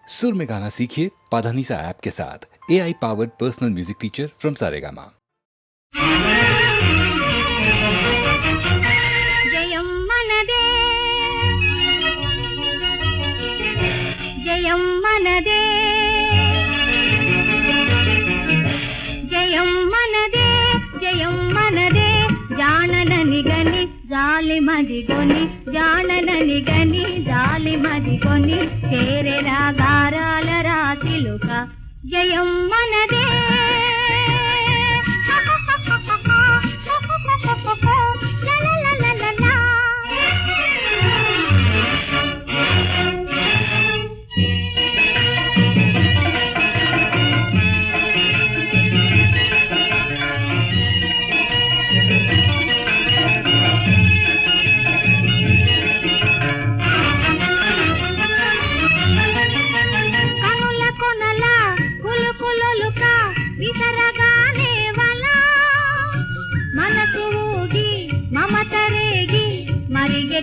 सुर में गाना सीखिए पाधानीसा ऐप के साथ। AI powered personal music teacher from Saregama. జయం మనదే జయం మనదే జయం మనదే జయం మనదే జాననని గని జాలి మదిగొని జాననని గని జాలి మదిగొని చేరెరా గారాల రాతిలుక జయం మనదే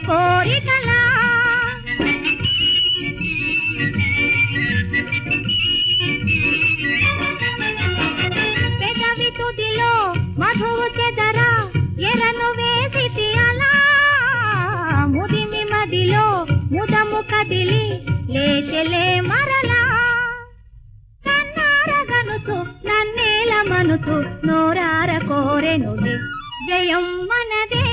కోరికలా పెదవి తుదిలో మధువు చెదరా ఎరను వేసితి అలా ముదిమి మదిలో ముదము కదిలి లేచెలే మరలా కన్నారగనుతూ నన్నేల మనుతూ నోరార కోరెనులే జయం మనదే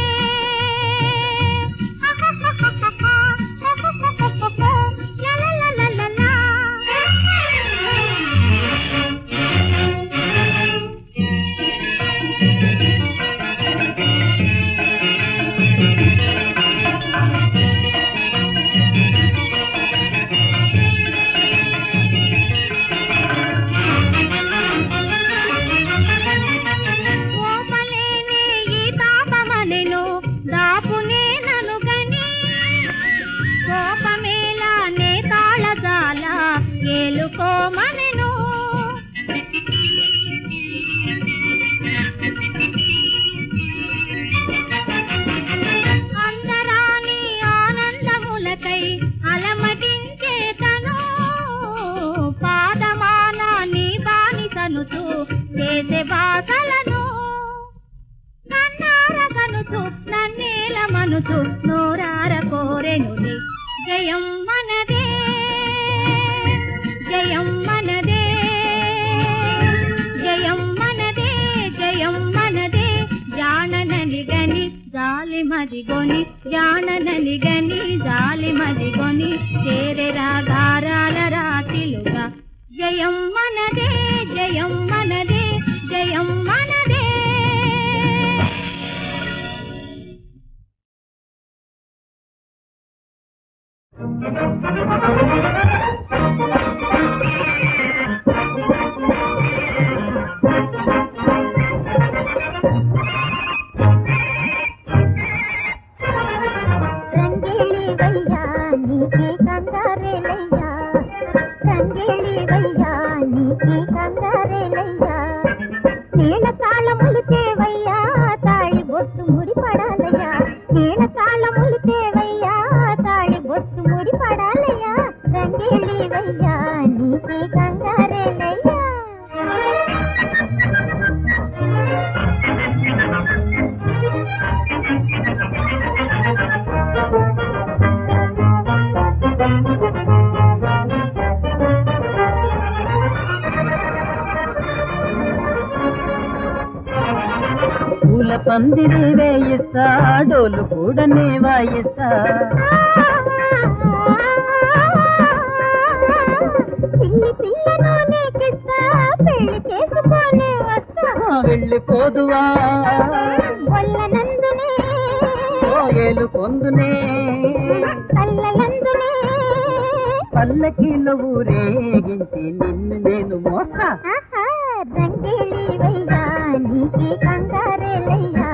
నోరార కోరెనులే జయం మనదే జయం మనదే జయం మనదే జయం మనదే జాననని గని జాలి మదిగొని జాననని గని జాలి మదిగొని చేరెరా గారాల రాతిలుగా జయం మనదే జయం మనదే జయం మనదే. పందిరి వేయిస్తా డోలు కూడా నే వాయిస్తా వెళ్ళిపోదువా ఏలు పొందునే పల్లకీలో ఊరేగించి నిన్ను నేను మోసా రంగేళి నీకి కంగారేలయ్యా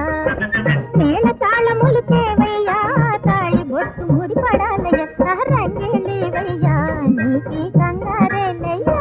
నేల తాళములు తేవయ్యా తాళి బొట్టు ముడి పడాలయ్యా రంగేళి వయ్యా నీకి కంగారేలయ్యా.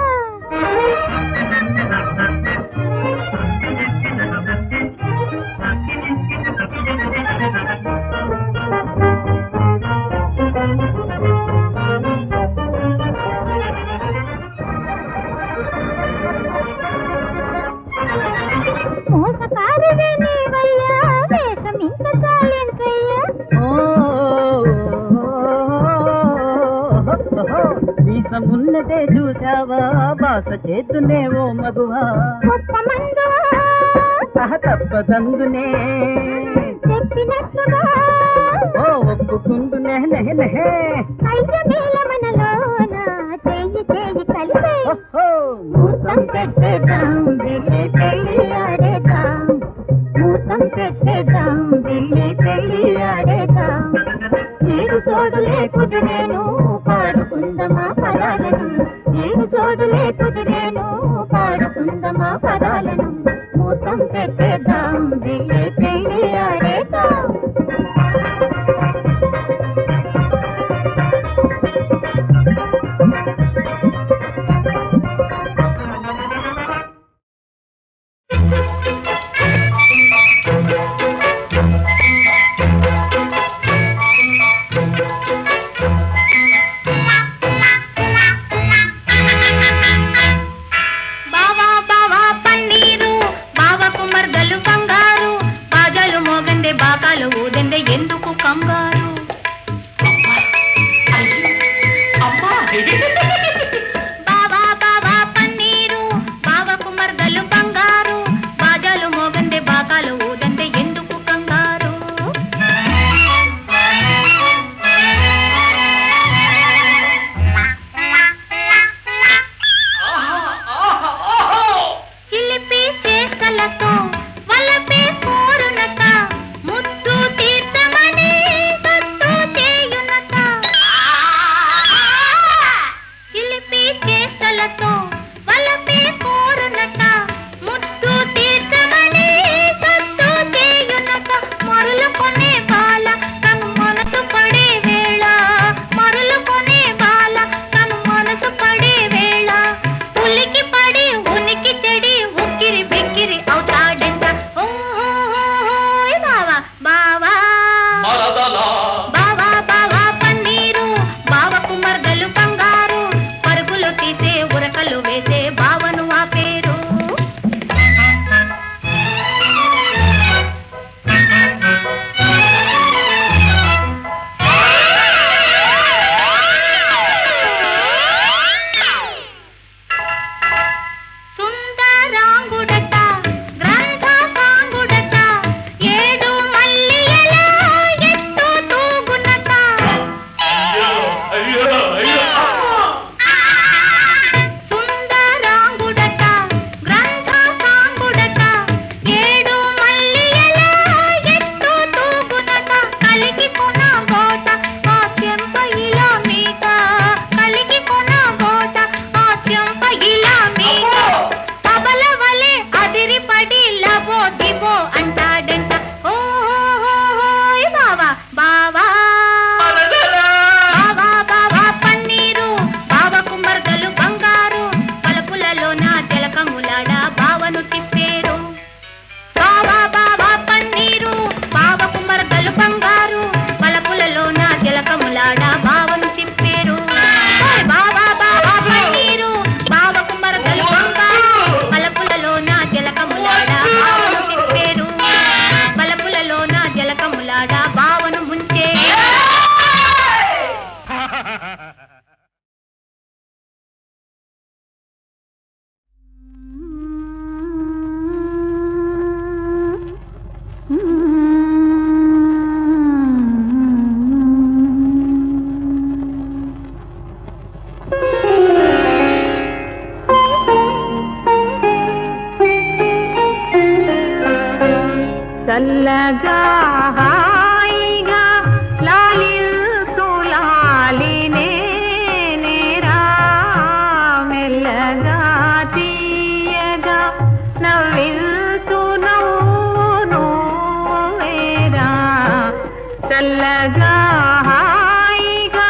మోసమున్నదే చూసావా బాస చేతునే ఓ మగువా కొత్త మందువా తప్పదందునే చెప్పినట్టుగా ఓ ఒప్పుకుందునే నెహే అయ్య మేళమనలోన చెయ్యి చెయ్యి కలిపే ఓహో మూతం పెట్టేద్దాం ఢిల్లీ పెళ్ళి ఆడేద్దాం మూతం పెట్టేద్దాం ఢిల్లీ పెళ్ళి ఆడేద్దాం ఏడు తోడు లేకుది నేను పాడుకుందమా పదాలను ఏడు తోడు లేకుది నేను పాడుకుందమా పదాలను మూతం పెట్టేద్దాం ఢిల్లీ పెళ్ళి ఆడేద్దాం చల్లగా హాయిగా లాలిల్తు లాలినే నేరా మెల్లగా తీయగా నవ్విల్తు నవ్వును వేరా చల్లగా హాయిగా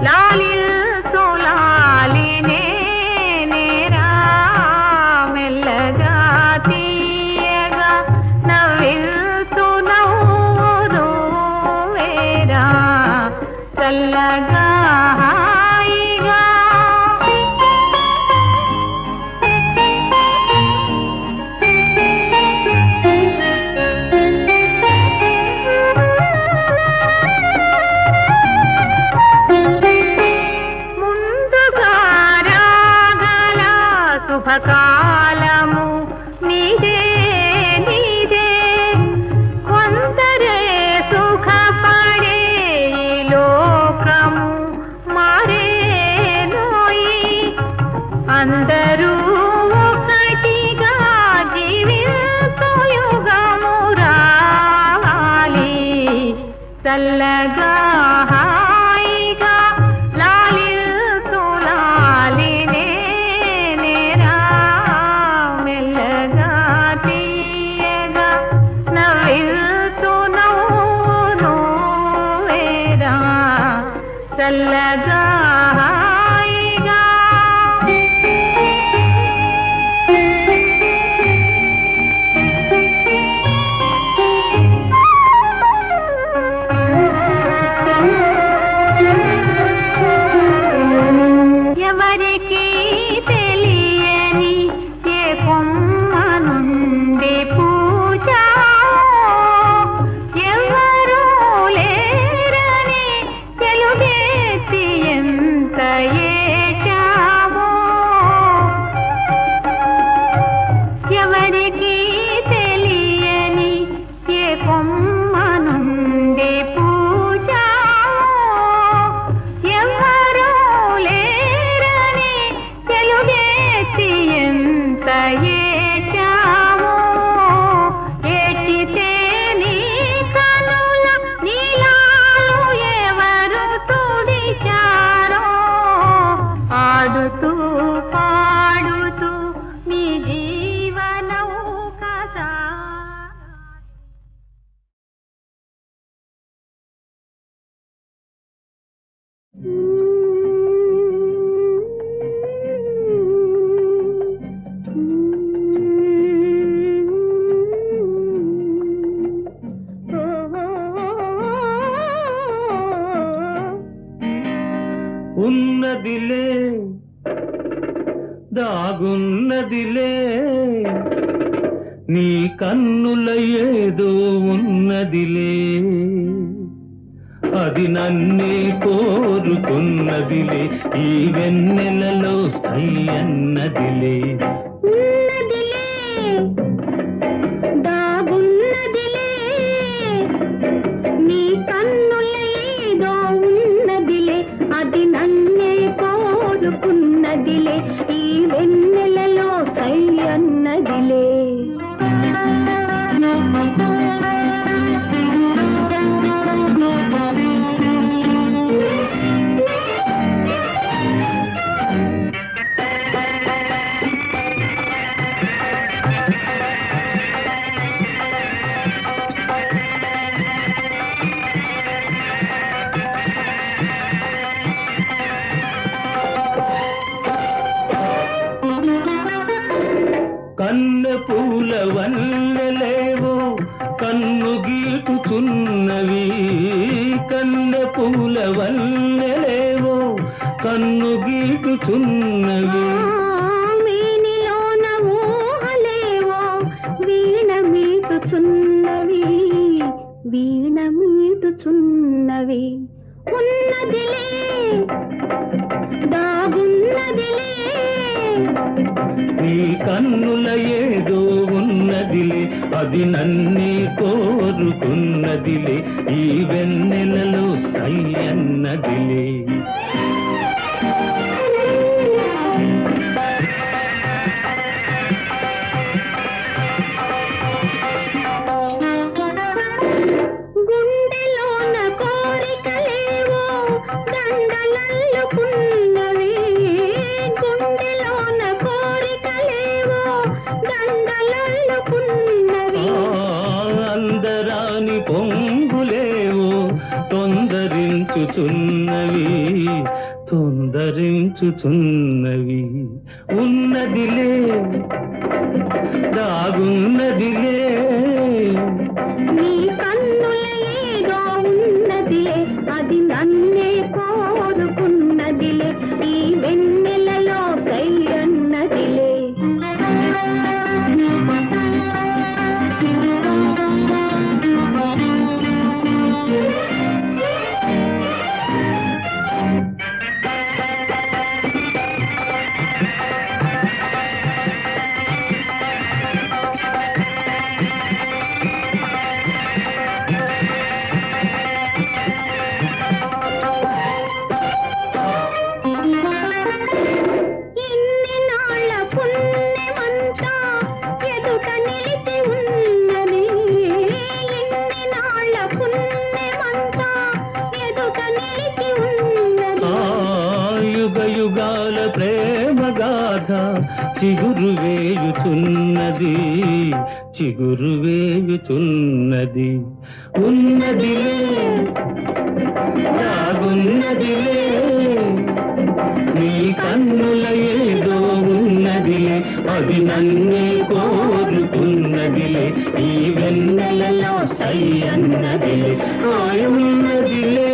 లాలిల్తు లాలినే నేరా మెల్లగా తీయగా నవ్విల్తు నవ్వును శుభకాలము నీదే నీదే కొందరే సుఖపడే ఈ లోకము మారేనోయి అందరూ ఒకటిగా జీవించు యుగము రావాలి చల్లగా హాయిగా లాలిల్తు లాలినే నేరా మెల్లగా తీయగా నవ్విల్తు నవ్వువేరా చల్లగా హాయిగా ఎవరికి తెలియని ఏ కొమ్మ నుండి పూజ ఎవరు లేరని తెలుగేసి ఎంత ఏచావో ఎవరికి తెలియని ఏ కొమ్మ నుండి పూజ ఎవరు లేరని తెలుగేసి ఎంత ఏచావో ఏచితే నీ కనుల నీలాలు ఎవరు తుడిచారో ఆడుతూ పాడుతూ నీ జీవనం కదా ఉన్నదిలే దాగున్నదిలే నీ కన్నుల ఏదో ఉన్నదిలే అది నన్నే కోరుకున్నదిలే ఈ వెన్నెలలో సై అన్నదిలే ఉన్నదిలే దాగున్నదిలే నీ కన్నుల ఏదో ఉన్నదిలే అది నన్నే కోరుకున్నదిలే ఈ వెన్నెలలో సై అన్నదిలే కన్నె పూల వన్నెలేవో కన్ను గీటుచున్నవి కన్నె పూల వన్నెలేవో కన్ను గీటుచున్నవి మేనిలోన ఊహలేవో వీణ మీటుచున్నవి వీణ మీటుచున్నవి ఉన్నదిలే దాగున్నదిలే నీ కన్నుల ఏదో ఉన్నదిలే అది నన్నే కోరుకున్నదిలే ఈ వెన్నెలలో సై అన్నదిలే గుండెలోన కోరికలేవో దండలల్లుకున్నవి గుండెలోన కోరికలేవో దండలల్లుకున్నవి అందరాని పొంగులేవో తొందరించుచున్నవి తొందరించుచున్నవి ఉన్నదిలే దాగున్నదిలే నీ కన్నుల ఏదో ఉన్నదిలే అది నన్నే కోరుకున్నదిలే ఈ వెన్నెలలో సై అన్నదిలే గాథ చిగురు వేయుచున్నది చిగురు వేయుచున్నది ఉన్నదిలే దాగున్నదిలే నీ కన్నుల ఏదో ఉన్నదిలే అది నన్నే కోరుకున్నదిలే ఈ వెన్నెలలో సై అన్నదిలే ఉన్నదిలే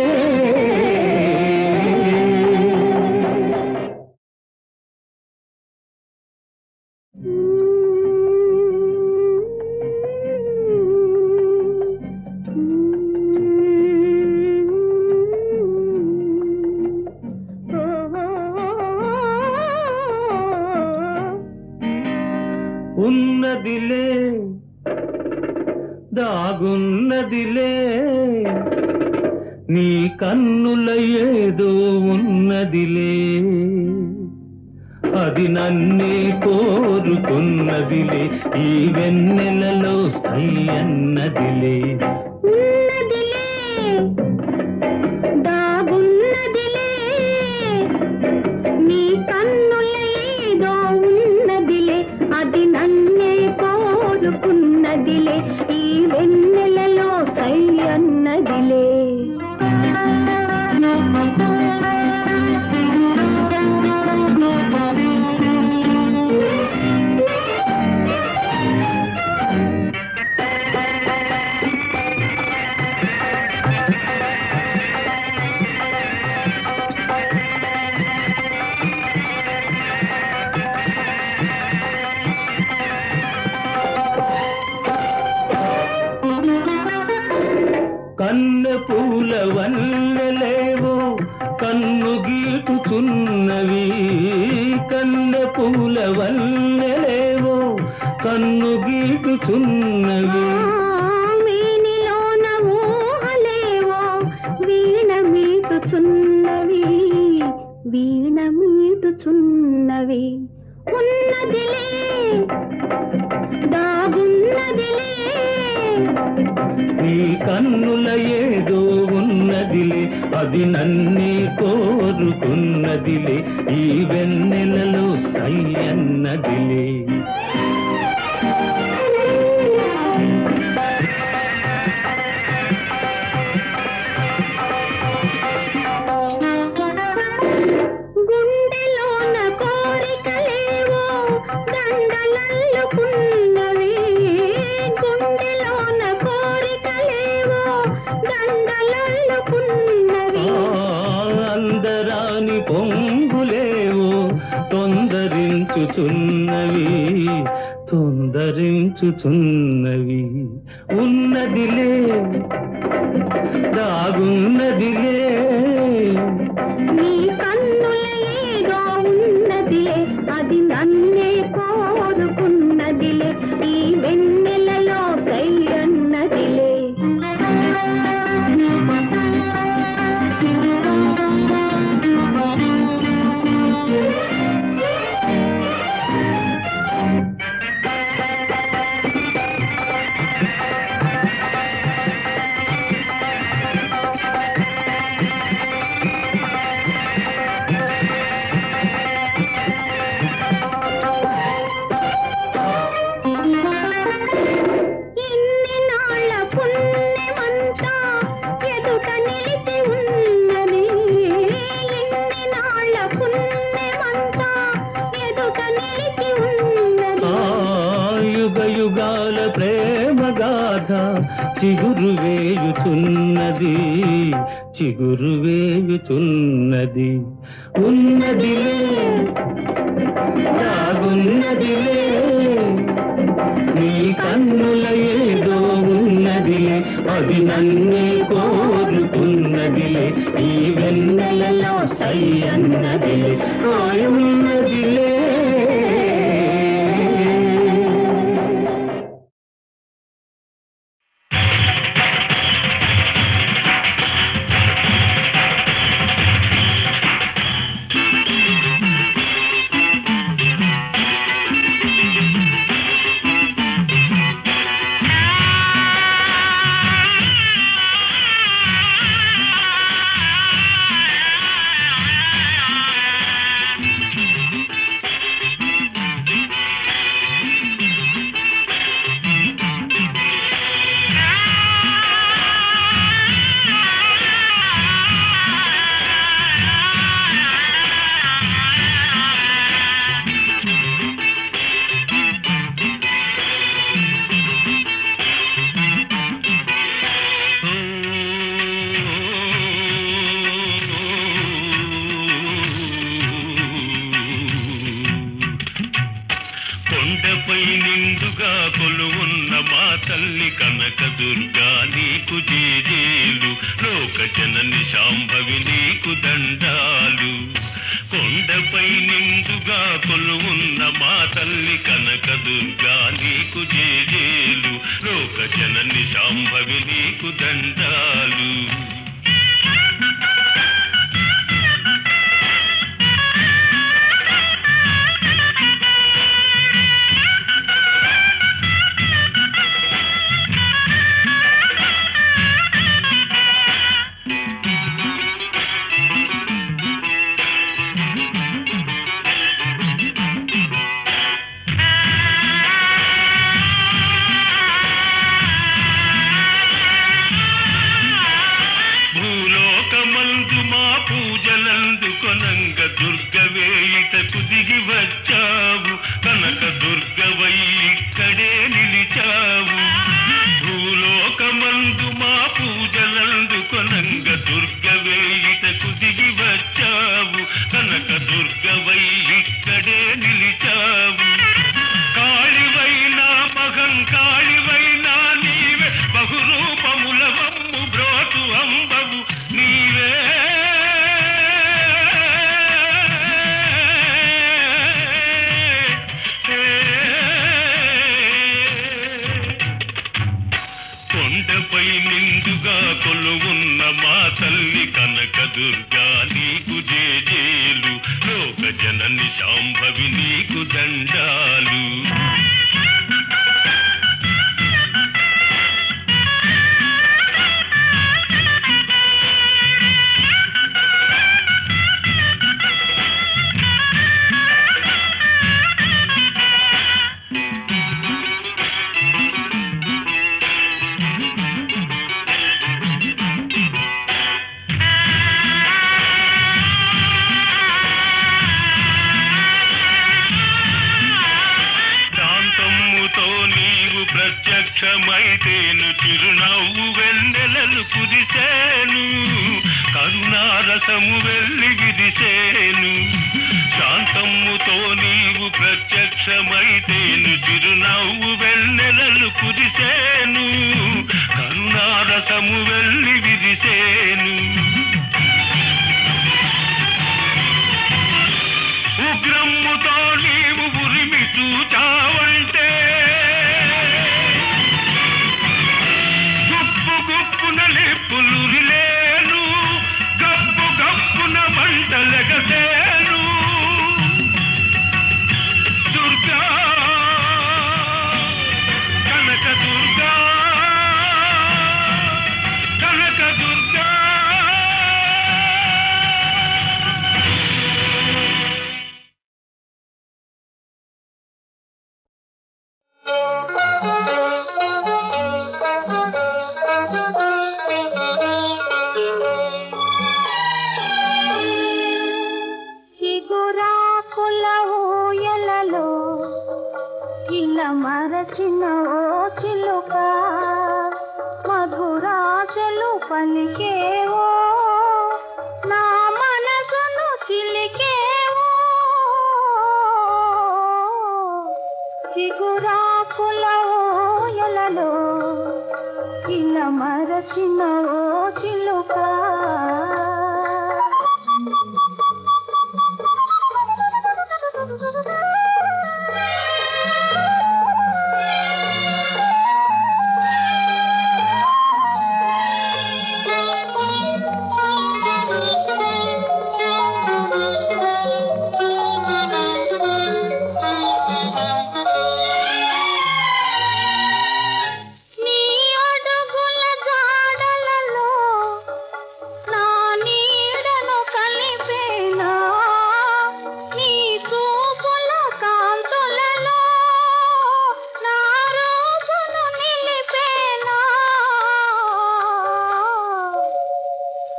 ఉన్నదిలే దాగున్నదిలే నీ కన్నుల ఏదో ఉన్నదిలే అది నన్నే కోరుకున్నదిలే ఈ వెన్నెలలో సై అన్నదిలే ఉన్నదిలే దాగున్నదిలే నీ కన్నుల ఏదో ఉన్నదిలే అది నన్నే కోరుకున్నదిలే ఈ వెన్నెలలో సై అన్నదిలే కన్నె పూల వన్నెలేవో కన్ను గీటుచున్నవి కన్నె పూల వన్నెలేవో కన్ను గీటుచున్నవి వీనిలోన ఊహలేవో వీణ మీటుచున్నవి వీణ మీటుచున్నవి ఉన్నదిలే దాగున్నదిలే నీ కన్నుల ఏదో ఉన్నదిలే అది నన్నే కోరుకున్నదిలే ఈ వెన్నెలలో సై అన్నదిలే గుండెలోన కోరికలేవో దండలల్లుకున్నవి గుండెలోన కోరికలేవో దండలల్లుకున్నవి అందరాని పొంగులేవో తొందరించుచున్నవి తొందరించుచున్నవి ఉన్నదిలే దాగున్నదిలే నీ కన్నుల ఏదో ఉన్నదిలే అది నన్నే కోరుకున్నదిలే ఈ వెన్నెలలో సై అన్నదిలే ఇన్ని నాళ్ళ పుణ్యమంతా ఎదుట నిలిచి ఉన్నది ఇన్ని నాళ్ళ పుణ్యమంతా ఎదుట నిలిచి ఉన్నది యుగ యుగాల ప్రేమ గాథ చిగురు వేయుచున్నది చిగురు వేయుచున్నది ఉన్నదిలే దాగున్నదిలే నీ కన్నుల ఏదో ఉన్నదిలే అది నన్నే కోరుకున్నదిలే ఈ వెన్నెలలో సై అన్నదిలే ఉన్నదిలే కొండపై నిండుగా కొలువున్న మా తల్లి కనకదుర్గా నీకు జేజేలు, లోక జనని శాంభవి నీకు దండాలు. కొండపై నిండుగా కొలువున్న మా తల్లి కనకదుర్గా నీకు జేజేలు, లోక జనని శాంభవి నీకు దండాలు. కొనంగ దుర్గవేయిటకు దిగి వచ్చావు, కనక దుర్గవై ఇక్కడే నిలిచావు. భూలోకమందు మా పూజలందు కొనంగ దుర్గవేయిటకు దిగి వచ్చావు, కనక దుర్గవై ఇక్కడే నిలిచావు. కాళివైనా మహంకాళివైనా నీవే, బహురూపముల మమ్ము బ్రోతు అంబవు నీవే. కొండపై నిండుగా కొలువున్న మా తల్లి కనకదుర్గా నీకు జేజేలు, లోక జనని శాంభవి నీకు దండాలు. ప్రత్యక్షమైతేను చిరునవ్వు వెన్నెలలు కురిసేను, కరుణారసము వెళ్ళి విరిసేను. శాంతమ్ముతో నీవు ప్రత్యక్షమైతేను చిరునవ్వు వెన్నెలలు కురిసేను, కరుణారసము వెళ్ళి విరిసేను. ఉగ్రమ్ముతో నీవు ఉరిమి చూచావంటే గుప్పున లిప్పులురిలేను, గప్పు గప్పున మంటలెగసేను. దుర్గా కనక దుర్గా కనక దుర్గా. చిగురాకుల ఊయలలో ఇలా మరచిన ఓ చిలుక, మధురాశలు పలికేవో నా మనసును చిలికేవో. చిగురాకుల ఊయలలో ఇలా మరచిన ఓ చిలుక.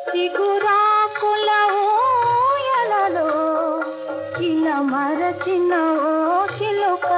చిగురాకుల ఊయలలో ఇలా మరచిన ఓ చిలుక.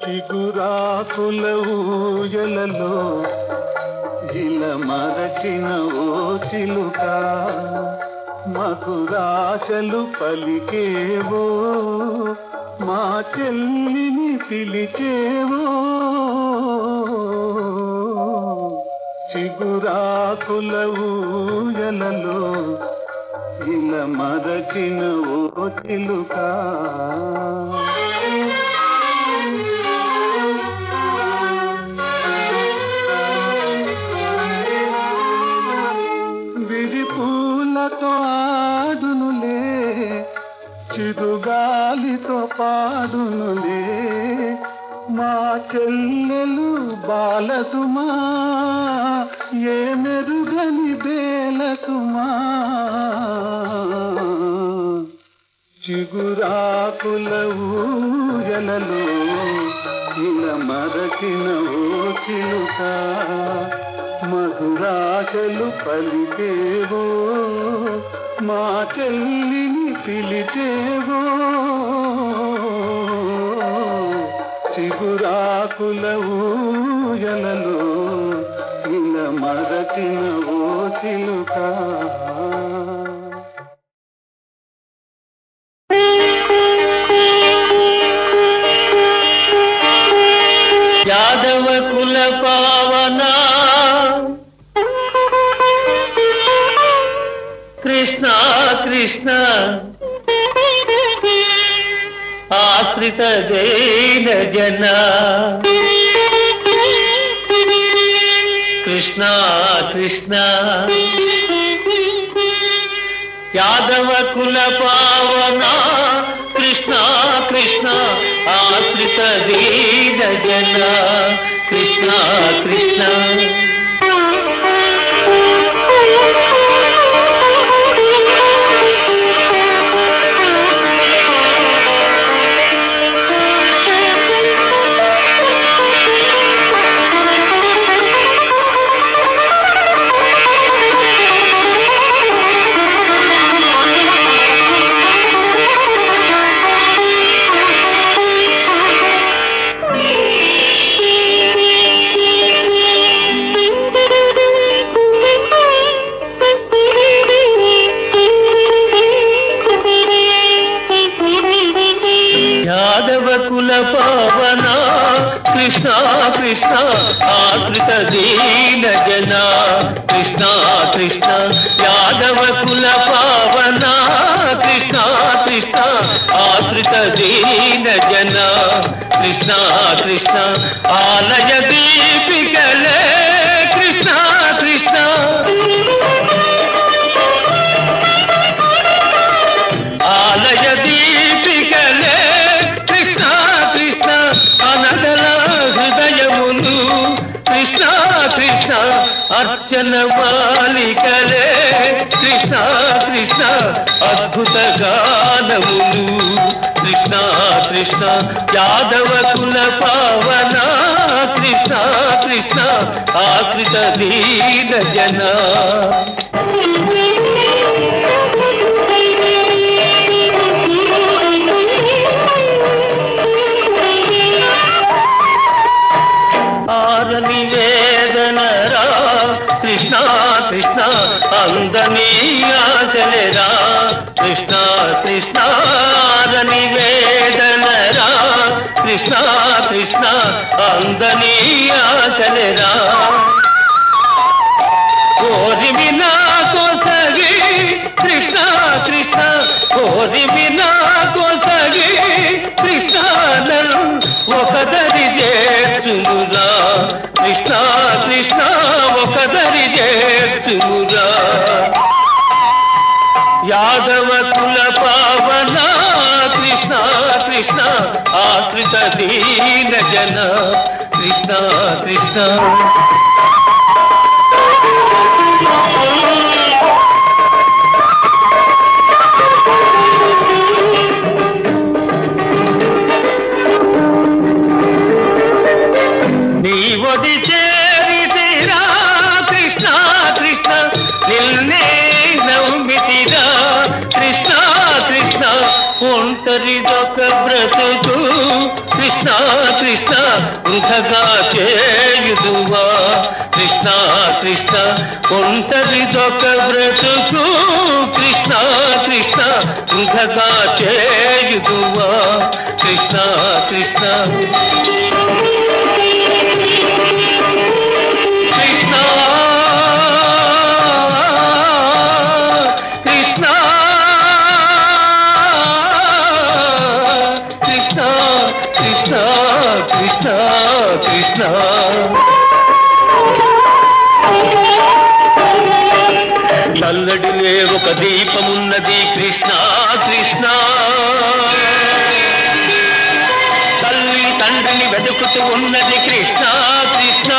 చిగురాకుల ఊయలలో ఇలా మరచిన ఓ చిలుక మధురాశలు పలికేవో మా చెల్లిని పిలిచేవో చిగురాకుల ఊయలలో ఇలా మరచిన ఓ చిలుక విరిపూలతో ఆడునులే చిరుగాలితో పాడునులే మా చెల్లెలు బాలసుమా ఏ మెరుగని బేలసుమా చిగురాకుల ఊయలలో ఇలా మరచిన ఓ చిలుక మధురాశలు పలికేవో మా చెల్లిని పిలిచేవో చిగురాకుల ఊయలలో ఇలా మరచిన ఓ చిలుక యాదవ కుల పావనా కృష్ణ కృష్ణ ఆశ్రిత దేన జన కృష్ణ కృష్ణ యాదవ కుల పావనా కృష్ణ కృష్ణ ఆశ్రిత దీన జన కృష్ణ కృష్ణ కుల పావనా కృష్ణ కృష్ణ ఆశ్రిత దీన జన కృష్ణ కృష్ణ యాదవ కుల పావనా కృష్ణ కృష్ణ ఆశ్రిత దీన జన కృష్ణ కృష్ణ ఆలయ దీపికలే కృష్ణ కృష్ణ ఆలయ దీపికలే కృష్ణ కృష్ణ అనదల హృదయములు కృష్ణ కృష్ణ అర్చన మాలికలే కృష్ణ కృష్ణ అద్భుత గానములు కృష్ణ కృష్ణ యాదవ కుల పావన కృష్ణ కృష్ణ ఆశ్రిత దీన జన ఆరని వేదనరా కృష్ణ కృష్ణ అందని ఆచలేరా కృష్ణ కృష్ణ ఆరని వేదనరా కృష్ణ కృష్ణ అందని ఆచలేరా కోరి వినా కోసగి కృష్ణ కృష్ణ కోరి వినా కోసగి కృష్ణను ఒకదరి చేర్చుమురా కృష్ణ కృష్ణ ఒకదరి చేర్చుమురా యాదవ కుల పావన కృష్ణ కృష్ణ ఆశ్రిత దీన జన కృష్ణ కృష్ణ నీవొడి చేరితిరా కృష్ణ కృష్ణ నిన్నే నమ్మితిరా కృష్ణ కృష్ణ ఒంటరిదొక బ్రతుకు కృష్ణ కృష్ణ వృధగా చేయుదువా కృష్ణ కృష్ణ ఒంటరిదొక బ్రతుకు కృష్ణ కృష్ణ వృధగా చేయుదువా కృష్ణ కృష్ణ చల్లడిలే ఒక దీపమున్నది కృష్ణ కృష్ణ తల్లి తండ్రిని వెతుకుతూ ఉన్నది కృష్ణ కృష్ణ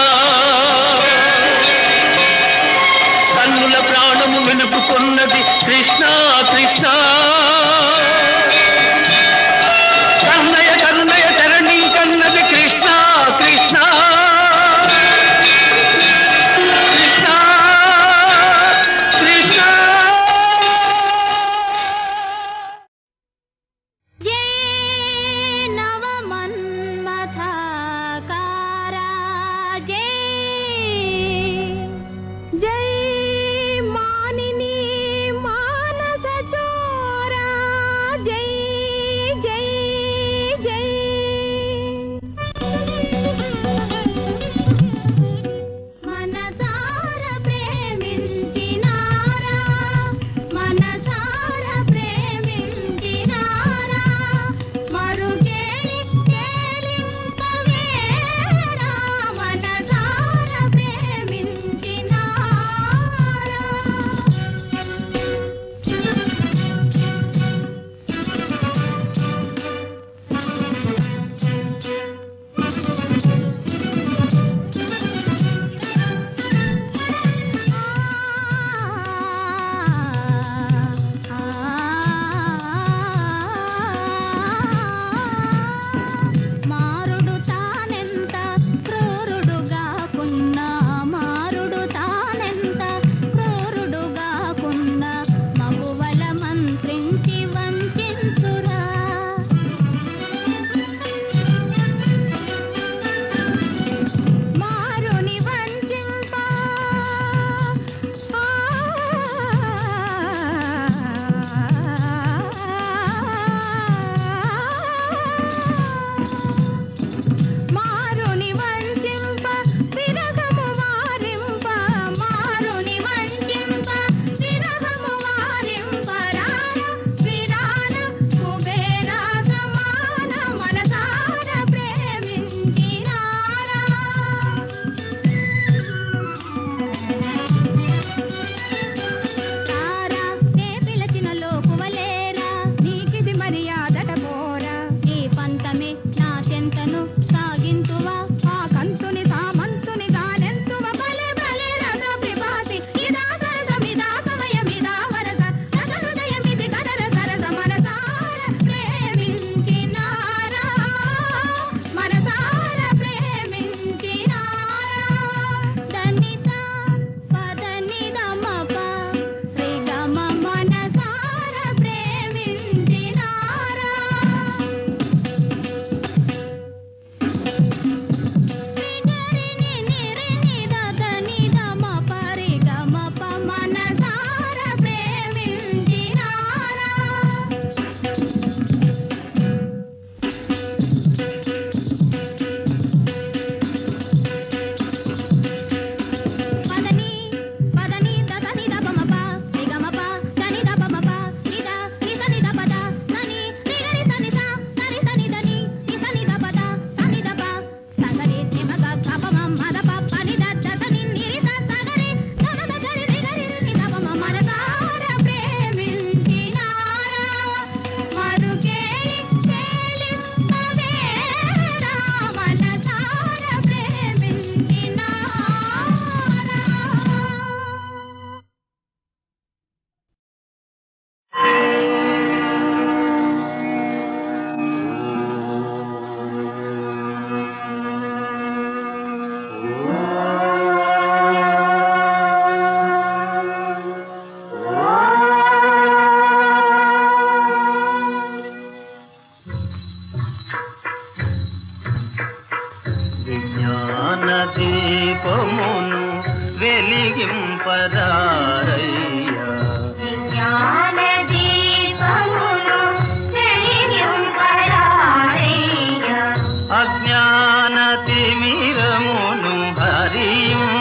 కన్నుల ప్రాణము వెనుకున్నది కృష్ణ కృష్ణ కన్నయ కన్నయ తరణి కన్నది కృష్ణ కృష్ణ దీపమును వెలిగింపరారయ్యా. జ్ఞాన దీపమును వెలిగింపరారయ్యా. అజ్ఞాన తిమిరమును హరింపరయ్యా.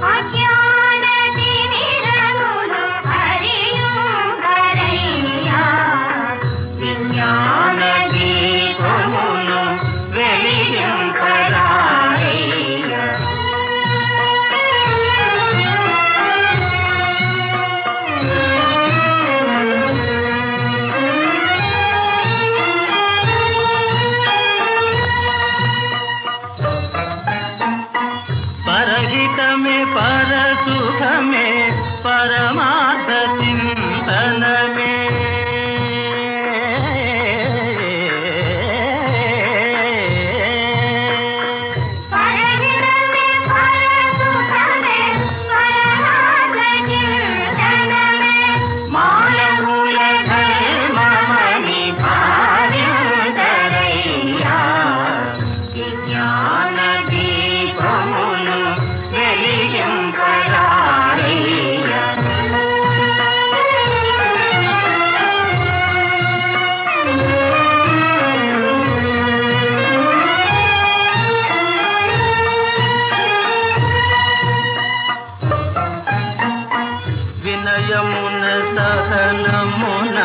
అజ్ఞాన తిమిరమును హరింపరయ్యా. జ్ఞాన దీపమును వెలిగింపరారయ్యా. పరహితమే పరసుఖమే పరమార్థ చింతనమే. పరహితమే పరసుఖమే పరమార్థ చింతనమే. మానవుల ధర్మమని భావించరయ్యా. జ్ఞాన దీపమును వెలిగింపరారయ్యా. వినయమున సహనమున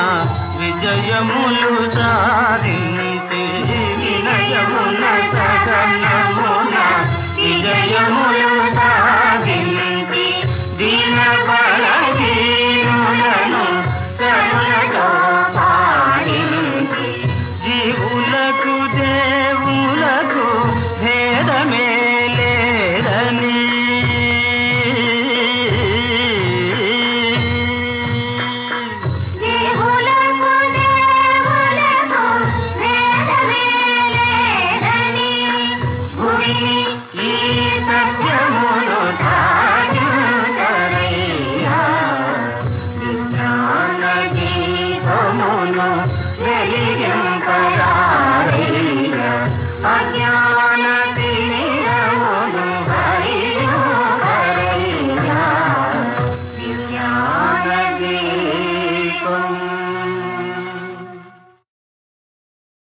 విజయములు సాధించి. వినయమున సహనమున విజయములు